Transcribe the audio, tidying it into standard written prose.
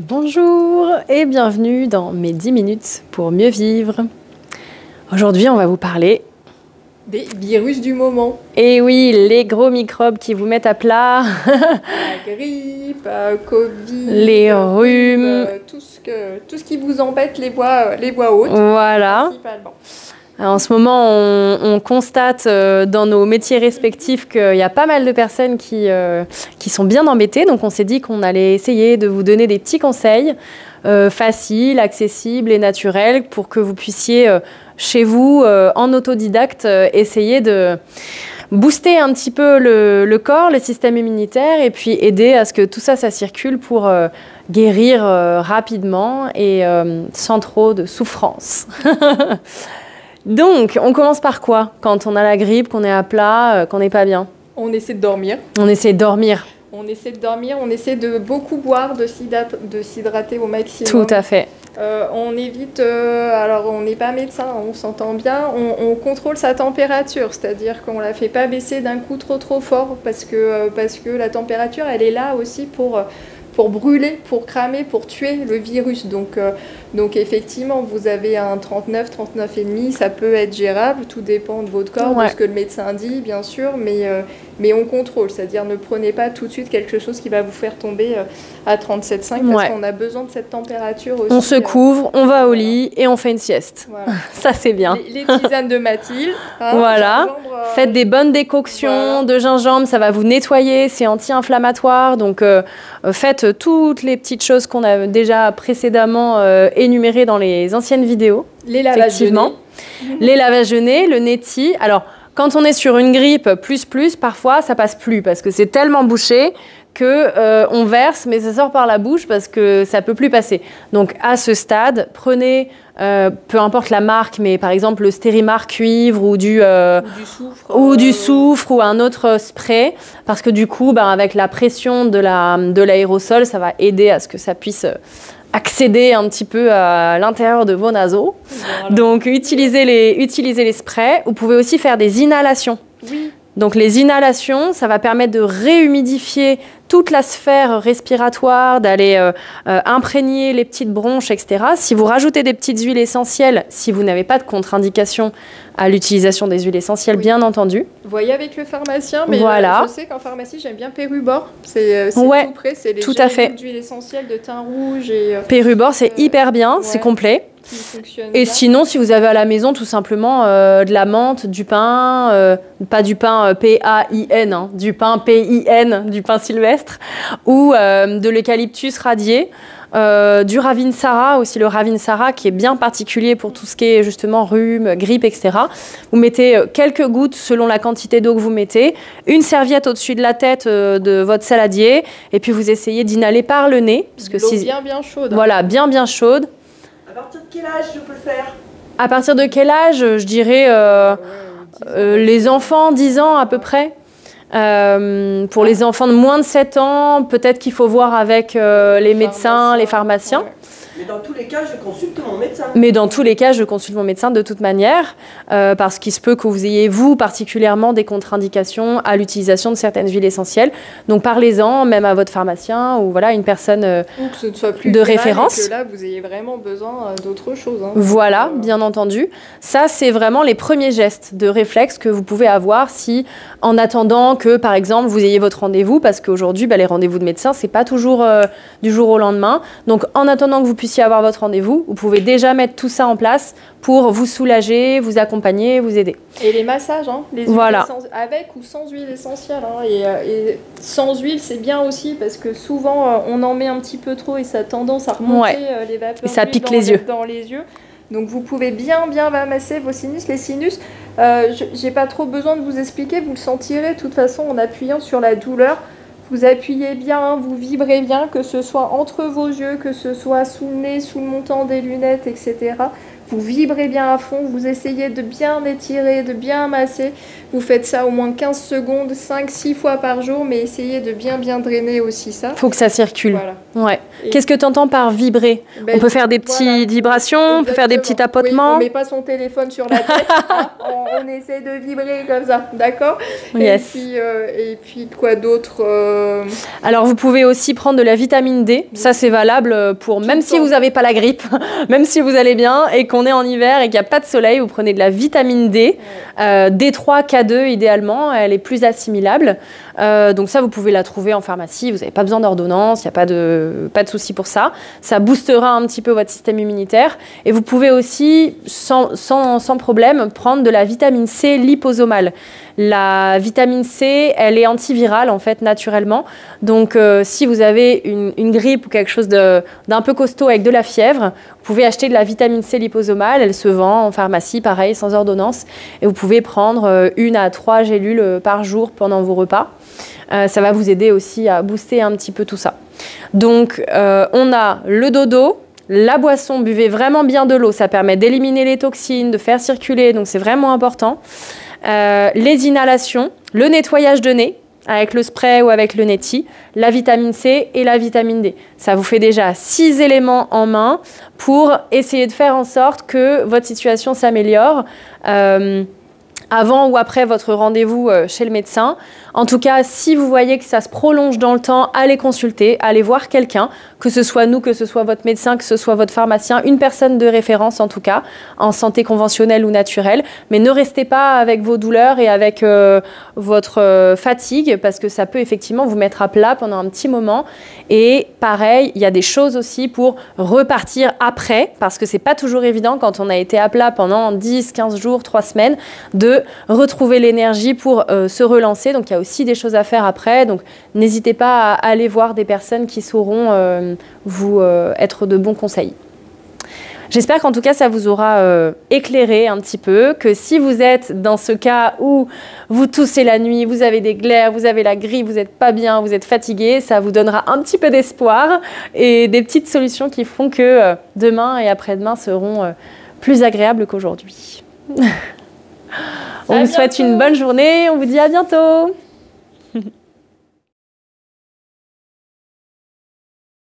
Bonjour et bienvenue dans mes 10 minutes pour mieux vivre. Aujourd'hui, on va vous parler des virus du moment. Et oui, les gros microbes qui vous mettent à plat. La grippe, Covid, les rhumes, tout ce qui vous embête les voies hautes. Voilà. Principalement. En ce moment, on constate dans nos métiers respectifs qu'il y a pas mal de personnes qui sont bien embêtées. Donc, on s'est dit qu'on allait essayer de vous donner des petits conseils faciles, accessibles et naturels pour que vous puissiez, chez vous, en autodidacte, essayer de booster un petit peu le corps, le système immunitaire et puis aider à ce que tout ça circule pour guérir rapidement et sans trop de souffrance. Donc, on commence par quoi? Quand on a la grippe, qu'on est à plat, qu'on n'est pas bien? On essaie de dormir. On essaie de dormir. On essaie de dormir, on essaie de beaucoup boire, de s'hydrater au maximum. Tout à fait. On évite, alors on n'est pas médecin, on s'entend bien, on contrôle sa température, c'est-à-dire qu'on ne la fait pas baisser d'un coup trop fort parce que la température, elle est là aussi pour brûler, pour cramer, pour tuer le virus. Donc effectivement, vous avez un 39, 39,5, ça peut être gérable, tout dépend de votre corps, de ce que le médecin dit, bien sûr, mais on contrôle, c'est-à-dire ne prenez pas tout de suite quelque chose qui va vous faire tomber à 37,5 parce qu'on a besoin de cette température aussi. On se couvre, on va au lit et on fait une sieste. Voilà. Ça, c'est bien. Les tisanes de Mathilde. Voilà. Faites des bonnes décoctions de gingembre, ça va vous nettoyer, c'est anti-inflammatoire. Donc, faites toutes les petites choses qu'on a déjà précédemment énumérées dans les anciennes vidéos. Les lavages de nez. Les lavages de nez, le neti. Alors, quand on est sur une grippe plus, parfois, ça passe plus parce que c'est tellement bouché qu'on verse, mais ça sort par la bouche parce que ça ne peut plus passer. Donc, à ce stade, prenez, peu importe la marque, mais par exemple le Stérimar cuivre ou du soufre ou un autre spray, parce que du coup, avec la pression de l'aérosol, ça va aider à ce que ça puisse accéder un petit peu à l'intérieur de vos naseaux. Voilà. Donc, utilisez les sprays. Vous pouvez aussi faire des inhalations. Oui. Donc, les inhalations, ça va permettre de réhumidifier toute la sphère respiratoire, d'aller imprégner les petites bronches, etc. Si vous rajoutez des petites huiles essentielles, si vous n'avez pas de contre-indication à l'utilisation des huiles essentielles, bien entendu. Voyez avec le pharmacien, mais je sais qu'en pharmacie, j'aime bien Pérubor. C'est tout près, c'est les gélules d'huile essentielle de thym rouge. Pérubor, c'est hyper bien, c'est complet. Et sinon, si vous avez à la maison tout simplement de la menthe, du pain, pas du pain P-A-I-N, du pain P-I-N, du pain sylvestre, ou de l'eucalyptus radié, du Ravinsara, aussi le Ravinsara qui est bien particulier pour tout ce qui est justement rhume, grippe, etc. Vous mettez quelques gouttes selon la quantité d'eau que vous mettez, une serviette au-dessus de la tête de votre saladier, et puis vous essayez d'inhaler par le nez. Parce que bien chaude. Voilà, bien chaude. À partir de quel âge je peux le faire? À partir de quel âge? Je dirais les enfants, 10 ans à peu près. Pour les enfants de moins de 7 ans, peut-être qu'il faut voir avec les médecins, les pharmaciens. Ouais. Mais dans tous les cas, je consulte mon médecin. Mais dans tous les cas, je consulte mon médecin de toute manière, parce qu'il se peut que vous ayez, vous, particulièrement des contre-indications à l'utilisation de certaines huiles essentielles. Donc, parlez-en, même à votre pharmacien ou voilà, une personne ou que ce ne soit plus de référence. Et que là, vous ayez vraiment besoin d'autre chose. Hein. Voilà, bien entendu. Ça, c'est vraiment les premiers gestes de réflexe que vous pouvez avoir si, en attendant que, par exemple, vous ayez votre rendez-vous, parce qu'aujourd'hui, les rendez-vous de médecin, c'est pas toujours du jour au lendemain. Donc, en attendant que vous puissiez avoir votre rendez-vous, vous pouvez déjà mettre tout ça en place pour vous soulager, vous accompagner, vous aider. Et les massages, les huiles avec ou sans huile essentielle. Et sans huile, c'est bien aussi parce que souvent, on en met un petit peu trop et ça a tendance à remonter les vapeurs et ça pique les yeux. Dans les yeux. Donc, vous pouvez bien masser vos sinus. Les sinus, j'ai pas trop besoin de vous expliquer, vous le sentirez de toute façon en appuyant sur la douleur. Vous appuyez bien, vous vibrez bien, que ce soit entre vos yeux, que ce soit sous le nez, sous le montant des lunettes, etc. vous vibrez bien à fond, vous essayez de bien étirer, de bien masser. Vous faites ça au moins 15 secondes, 5-6 fois par jour, mais essayez de bien drainer aussi ça. Il faut que ça circule. Voilà. Ouais. Qu'est-ce que tu entends par vibrer? On peut faire des petites vibrations, on peut faire des petits tapotements. Oui, on met pas son téléphone sur la tête, hein, on essaie de vibrer comme ça, d'accord? Yes. Et puis quoi d'autre Alors vous pouvez aussi prendre de la vitamine D. Ça c'est valable pour même si vous n'avez pas la grippe, même si vous allez bien et qu'on est en hiver et qu'il n'y a pas de soleil, vous prenez de la vitamine D, D3, K2 idéalement, elle est plus assimilable. Donc ça vous pouvez la trouver en pharmacie, vous n'avez pas besoin d'ordonnance, il n'y a pas de souci pour ça. Ça boostera un petit peu votre système immunitaire et vous pouvez aussi sans problème prendre de la vitamine C liposomale. La vitamine C, elle est antivirale en fait naturellement. Donc si vous avez une grippe ou quelque chose d'un peu costaud avec de la fièvre, vous pouvez acheter de la vitamine C liposomale. Elle se vend en pharmacie, pareil, sans ordonnance. Et vous pouvez prendre 1 à 3 gélules par jour pendant vos repas. Ça va vous aider aussi à booster un petit peu tout ça. Donc on a le dodo. La boisson, buvez vraiment bien de l'eau. Ça permet d'éliminer les toxines, de faire circuler. Donc c'est vraiment important. Les inhalations, le nettoyage de nez avec le spray ou avec le neti, la vitamine C et la vitamine D. Ça vous fait déjà 6 éléments en main pour essayer de faire en sorte que votre situation s'améliore avant ou après votre rendez-vous chez le médecin. En tout cas, si vous voyez que ça se prolonge dans le temps, allez consulter, allez voir quelqu'un, que ce soit nous, que ce soit votre médecin, que ce soit votre pharmacien, une personne de référence en tout cas, en santé conventionnelle ou naturelle. Mais ne restez pas avec vos douleurs et avec votre fatigue parce que ça peut effectivement vous mettre à plat pendant un petit moment. Et pareil, il y a des choses aussi pour repartir après parce que c'est pas toujours évident quand on a été à plat pendant 10, 15 jours, 3 semaines de retrouver l'énergie pour se relancer. Donc il y a aussi des choses à faire après, donc n'hésitez pas à aller voir des personnes qui sauront vous être de bons conseils. J'espère qu'en tout cas ça vous aura éclairé un petit peu, que si vous êtes dans ce cas où vous toussez la nuit, vous avez des glaires, vous avez la grippe, vous n'êtes pas bien, vous êtes fatigué, ça vous donnera un petit peu d'espoir et des petites solutions qui font que demain et après-demain seront plus agréables qu'aujourd'hui. On vous souhaite une bonne journée, on vous dit à bientôt.